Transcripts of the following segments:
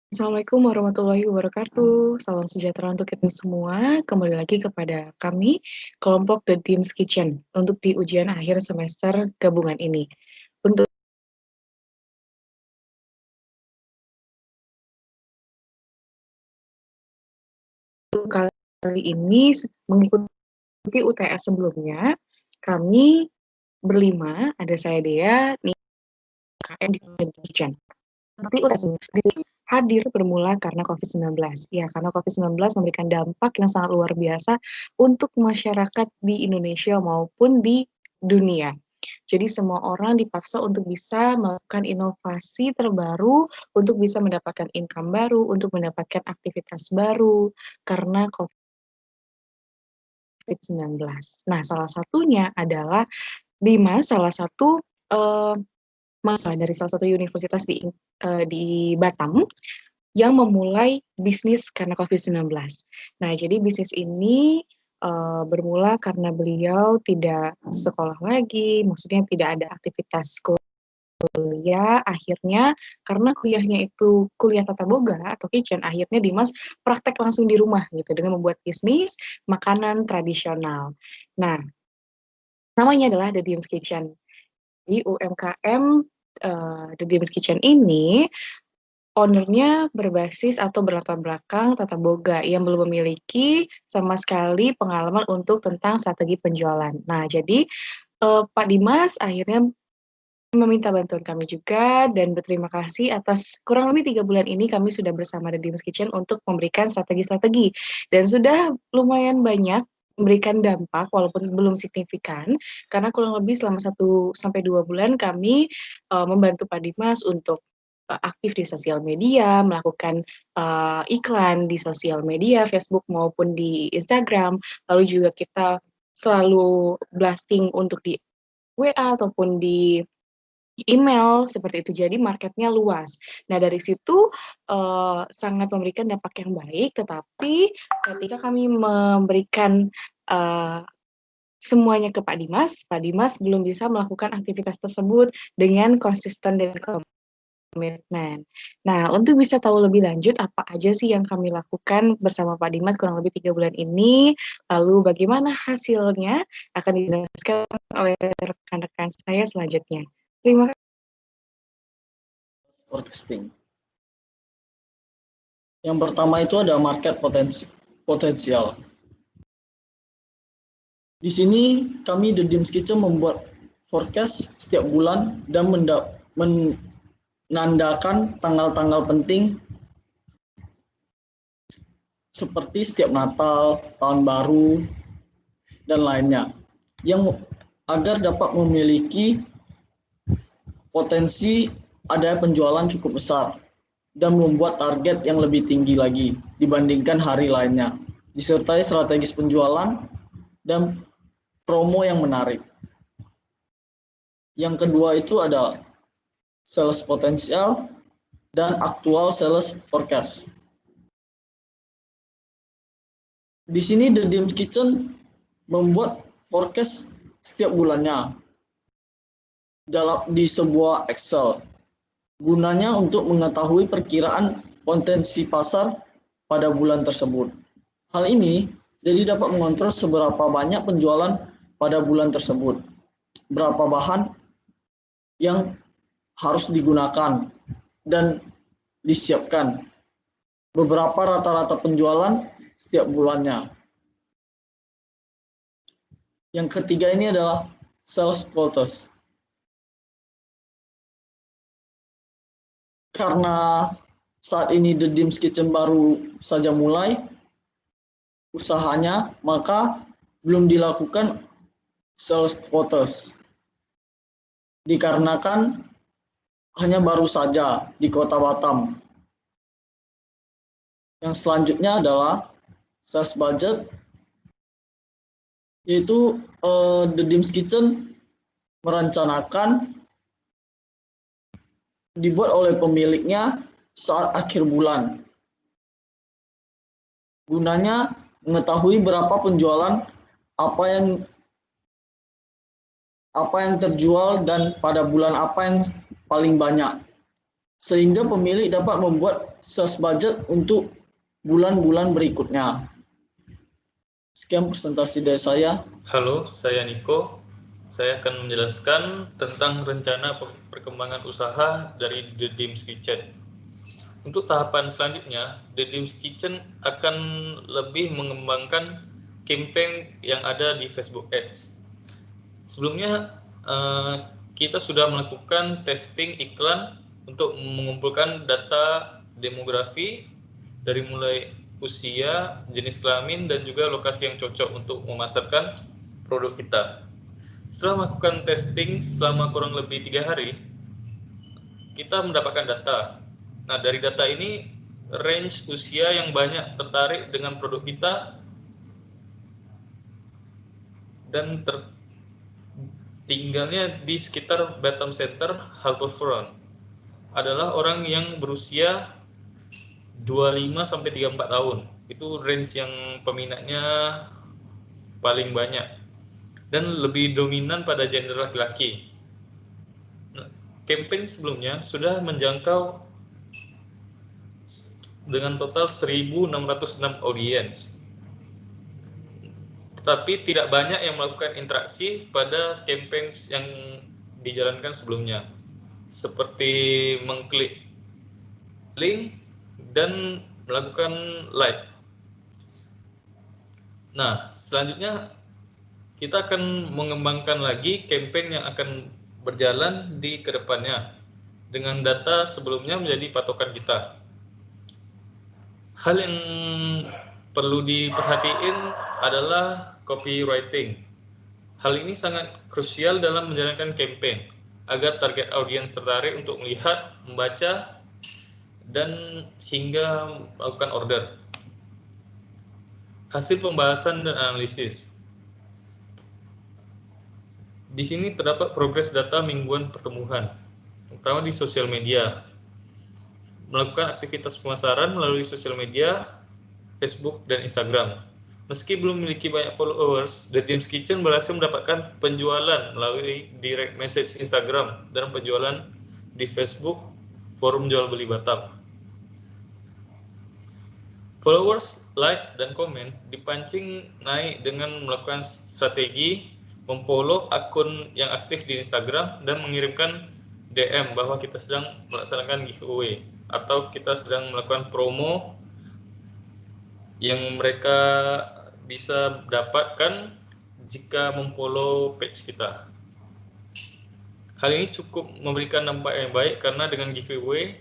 Assalamualaikum warahmatullahi wabarakatuh. Salam sejahtera untuk kita semua. Kembali lagi kepada kami, kelompok The Dim's Kitchen, untuk di ujian akhir semester gabungan ini. Untuk kali ini, mengikuti UTS sebelumnya, kami berlima, ada saya Dea, Nika, KM di Kitchen. Seperti UTS hadir bermula karena COVID-19. Ya, karena COVID-19 memberikan dampak yang sangat luar biasa untuk masyarakat di Indonesia maupun di dunia. Jadi semua orang dipaksa untuk bisa melakukan inovasi terbaru, untuk bisa mendapatkan income baru, untuk mendapatkan aktivitas baru karena COVID-19. Nah, salah satunya adalah Dimas, salah satu dari salah satu universitas di Batam yang memulai bisnis karena COVID-19. Nah, jadi bisnis ini bermula karena beliau tidak sekolah lagi, maksudnya tidak ada aktivitas kuliah, akhirnya karena kuliahnya itu kuliah tata boga atau kitchen, akhirnya Dimas praktek langsung di rumah gitu dengan membuat bisnis makanan tradisional. Nah, namanya adalah The Dim's Kitchen. Di UMKM The Dim's Kitchen ini owner-nya berbasis atau berlatar belakang tata boga yang belum memiliki sama sekali pengalaman untuk tentang strategi penjualan. Nah, jadi Pak Dimas akhirnya meminta bantuan kami juga dan berterima kasih atas kurang lebih 3 bulan ini kami sudah bersama The Dim's Kitchen untuk memberikan strategi-strategi dan sudah lumayan banyak memberikan dampak walaupun belum signifikan karena kurang lebih selama 1 sampai 2 bulan kami membantu Pak Dimas untuk aktif di sosial media, melakukan iklan di sosial media, Facebook maupun di Instagram, lalu juga kita selalu blasting untuk di WA ataupun di email seperti itu. Jadi marketnya luas. Nah, dari situ sangat memberikan dampak yang baik, tetapi ketika kami memberikan semuanya ke Pak Dimas belum bisa melakukan aktivitas tersebut dengan konsisten dan komitmen. Nah, untuk bisa tahu lebih lanjut apa aja sih yang kami lakukan bersama Pak Dimas kurang lebih 3 bulan ini, lalu bagaimana hasilnya akan dijelaskan oleh rekan-rekan saya selanjutnya. Terima Forecasting. Yang pertama itu ada market potensial. Di sini kami The Dim's Kitchen membuat forecast setiap bulan dan menandakan tanggal-tanggal penting seperti setiap Natal, Tahun Baru, dan lainnya, yang agar dapat memiliki potensi ada penjualan cukup besar dan membuat target yang lebih tinggi lagi dibandingkan hari lainnya, disertai strategis penjualan dan promo yang menarik. Yang kedua itu adalah sales potensial dan aktual sales forecast. Di sini The Dim's Kitchen membuat forecast setiap bulannya di sebuah Excel. Gunanya untuk mengetahui perkiraan potensi pasar pada bulan tersebut. Hal ini jadi dapat mengontrol seberapa banyak penjualan pada bulan tersebut, berapa bahan yang harus digunakan dan disiapkan, beberapa rata-rata penjualan setiap bulannya. Yang ketiga ini adalah sales quotas. Karena saat ini The Dim's Kitchen baru saja mulai usahanya, maka belum dilakukan sales quotas. Dikarenakan hanya baru saja di Kota Batam. Yang selanjutnya adalah sales budget, yaitu The Dim's Kitchen merencanakan dibuat oleh pemiliknya saat akhir bulan. Gunanya mengetahui berapa penjualan apa yang terjual dan pada bulan apa yang paling banyak. sehingga pemilik dapat membuat sales budget untuk bulan-bulan berikutnya. Sekian presentasi dari saya. Halo, saya Niko. Saya akan menjelaskan tentang rencana perkembangan usaha dari The Dim's Kitchen. Untuk tahapan selanjutnya, The Dim's Kitchen akan lebih mengembangkan campaign yang ada di Facebook Ads. Sebelumnya, kita sudah melakukan testing iklan untuk mengumpulkan data demografi dari mulai usia, jenis kelamin, dan juga lokasi yang cocok untuk memasarkan produk kita. Setelah melakukan testing selama kurang lebih 3 hari, kita mendapatkan data. Nah, dari data ini, range usia yang banyak tertarik dengan produk kita dan tinggalnya di sekitar Batam Center, Harbourfront adalah orang yang berusia 25-34 tahun. Itu range yang peminatnya paling banyak dan lebih dominan pada gender laki-laki. Campaign sebelumnya sudah menjangkau dengan total 1.606 audiens. Tetapi tidak banyak yang melakukan interaksi pada campaign yang dijalankan sebelumnya, seperti mengklik link dan melakukan like. Nah, selanjutnya kita akan mengembangkan lagi campaign yang akan berjalan di kedepannya dengan data sebelumnya menjadi patokan kita. Hal yang perlu diperhatiin adalah copywriting. Hal ini sangat krusial dalam menjalankan campaign agar target audiens tertarik untuk melihat, membaca, dan hingga melakukan order. Hasil pembahasan dan analisis. Di sini terdapat progres data mingguan pertumbuhan, terutama di sosial media. Melakukan aktivitas pemasaran melalui sosial media, Facebook, dan Instagram. Meski belum memiliki banyak followers, The Dim's Kitchen berhasil mendapatkan penjualan melalui direct message Instagram dan penjualan di Facebook, forum jual beli Batam. Followers, like, dan komen dipancing naik dengan melakukan strategi memfollow akun yang aktif di Instagram dan mengirimkan DM bahwa kita sedang melaksanakan giveaway atau kita sedang melakukan promo yang mereka bisa dapatkan jika memfollow page kita. Hal ini cukup memberikan dampak yang baik karena dengan giveaway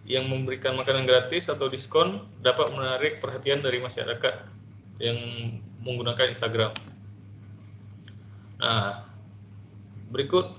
yang memberikan makanan gratis atau diskon dapat menarik perhatian dari masyarakat yang menggunakan Instagram. Nah, berikut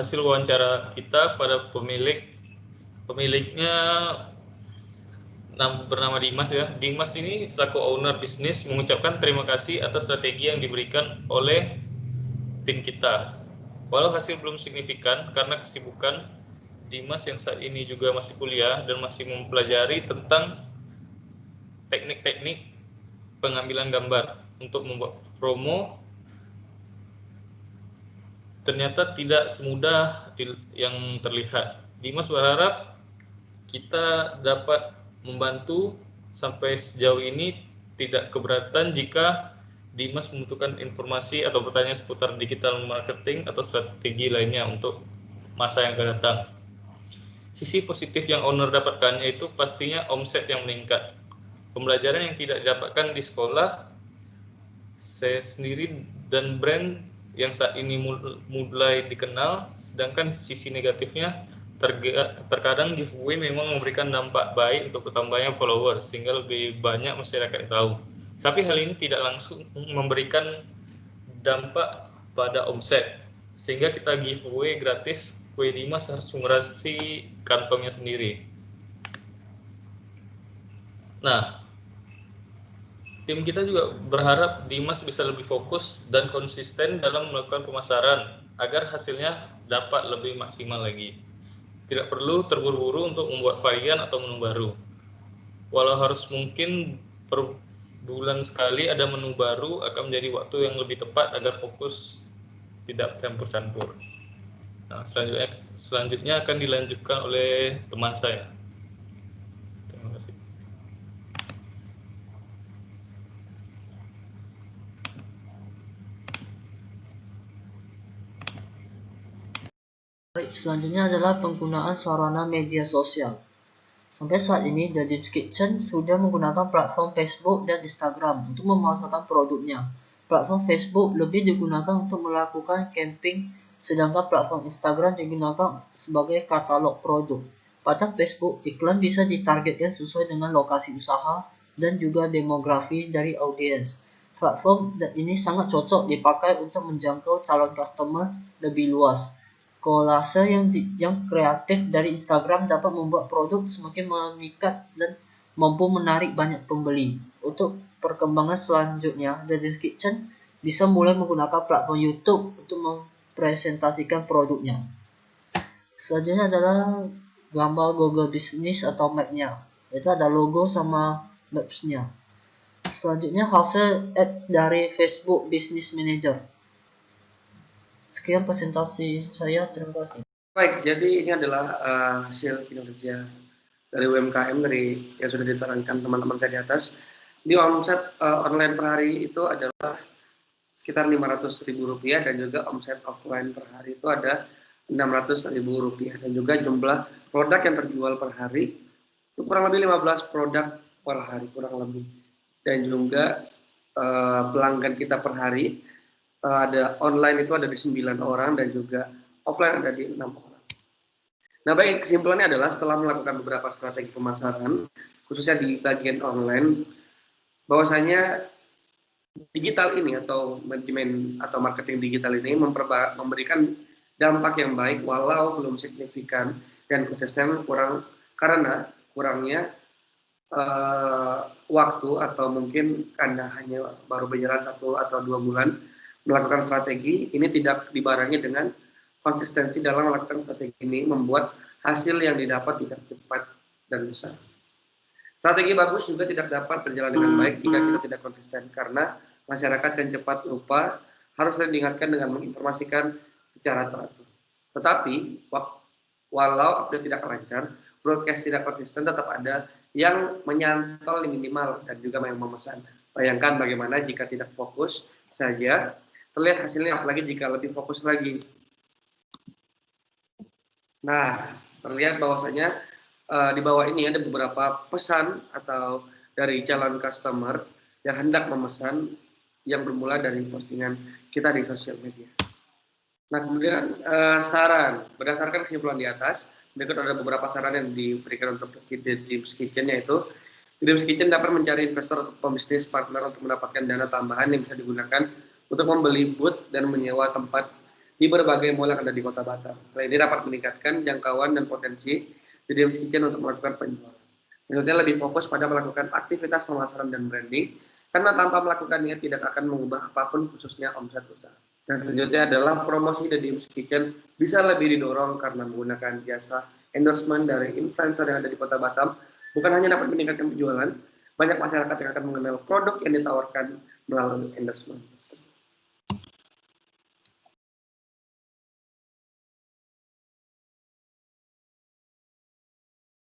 hasil wawancara kita pada pemiliknya bernama Dimas ya. Dimas ini selaku owner bisnis mengucapkan terima kasih atas strategi yang diberikan oleh tim kita. Walau hasil belum signifikan karena kesibukan, Dimas yang saat ini juga masih kuliah dan masih mempelajari tentang teknik-teknik pengambilan gambar untuk membuat promo, ternyata tidak semudah yang terlihat. Dimas berharap kita dapat membantu sampai sejauh ini, tidak keberatan jika Dimas membutuhkan informasi atau pertanyaan seputar digital marketing atau strategi lainnya untuk masa yang akan datang. Sisi positif yang owner dapatkan yaitu pastinya omset yang meningkat. Pembelajaran yang tidak didapatkan di sekolah, saya sendiri dan brand yang saat ini mulai dikenal, sedangkan sisi negatifnya terkadang giveaway memang memberikan dampak baik untuk bertambahnya followers sehingga lebih banyak masyarakat yang tahu. Tapi hal ini tidak langsung memberikan dampak pada omset, sehingga kita giveaway gratis, kue Dimas harus mengurasi kantongnya sendiri. Nah, tim kita juga berharap Dimas bisa lebih fokus dan konsisten dalam melakukan pemasaran agar hasilnya dapat lebih maksimal lagi. Tidak perlu terburu-buru untuk membuat varian atau menu baru. Walau harus mungkin per bulan sekali ada menu baru akan menjadi waktu yang lebih tepat agar fokus tidak campur-campur. Nah, selanjutnya akan dilanjutkan oleh teman saya. Terima kasih. Baik, selanjutnya adalah penggunaan sarana media sosial. Sampai saat ini, The Dim's Kitchen sudah menggunakan platform Facebook dan Instagram untuk memasarkan produknya. Platform Facebook lebih digunakan untuk melakukan camping, sedangkan platform Instagram digunakan sebagai katalog produk. Pada Facebook, iklan bisa ditargetkan sesuai dengan lokasi usaha dan juga demografi dari audiens. Platform ini sangat cocok dipakai untuk menjangkau calon customer lebih luas. Kolase yang kreatif dari Instagram dapat membuat produk semakin memikat dan mampu menarik banyak pembeli. Untuk perkembangan selanjutnya, The Dim's Kitchen bisa mulai menggunakan platform YouTube untuk mempresentasikan produknya. Selanjutnya adalah gambar Google Business atau map-nya. Itu ada logo sama maps-nya. Selanjutnya hasil ad dari Facebook Business Manager. Sekian presentasi saya, terima kasih. Baik, jadi ini adalah hasil kinerja dari UMKM yang sudah diterangkan teman-teman saya di atas. Di omset online per hari itu adalah sekitar Rp500.000 dan juga omset offline per hari itu ada Rp600.000 dan juga jumlah produk yang terjual per hari itu kurang lebih 15 produk per hari kurang lebih, dan juga pelanggan kita per hari ada online itu ada di 9 orang dan juga offline ada di 6 orang. Nah, baik, kesimpulannya adalah setelah melakukan beberapa strategi pemasaran, khususnya di bagian online, bahwasanya digital ini atau manajemen atau marketing digital ini memberikan dampak yang baik walau belum signifikan dan konsisten karena kurangnya waktu atau mungkin karena hanya baru berjalan 1 atau 2 bulan melakukan strategi ini tidak dibarengi dengan konsistensi dalam melakukan strategi ini membuat hasil yang didapat tidak cepat dan besar. Strategi bagus juga tidak dapat berjalan dengan baik jika kita tidak konsisten karena masyarakat yang cepat lupa harus sering diingatkan dengan menginformasikan secara teratur. Tetapi walau update tidak lancar, broadcast tidak konsisten, tetap ada yang menyantol minimal dan juga yang memesan. Bayangkan bagaimana jika tidak fokus saja, terlihat hasilnya, apalagi jika lebih fokus lagi. Nah, terlihat bahwasanya di bawah ini ada beberapa pesan atau dari calon customer yang hendak memesan yang bermula dari postingan kita di sosial media. Nah, kemudian saran, berdasarkan kesimpulan di atas, berikut ada beberapa saran yang diberikan untuk The Dim's Kitchen, yaitu The Dim's Kitchen dapat mencari investor atau pembisnis partner untuk mendapatkan dana tambahan yang bisa digunakan untuk membeli booth dan menyewa tempat di berbagai mall yang ada di Kota Batam. Hal ini dapat meningkatkan jangkauan dan potensi The Dim's Kitchen untuk melakukan penjualan. Selanjutnya lebih fokus pada melakukan aktivitas pemasaran dan branding, karena tanpa melakukannya tidak akan mengubah apapun khususnya omset usaha. Dan selanjutnya adalah promosi The Dim's Kitchen bisa lebih didorong karena menggunakan jasa endorsement dari influencer yang ada di Kota Batam, bukan hanya dapat meningkatkan penjualan, banyak masyarakat yang akan mengenal produk yang ditawarkan melalui endorsement.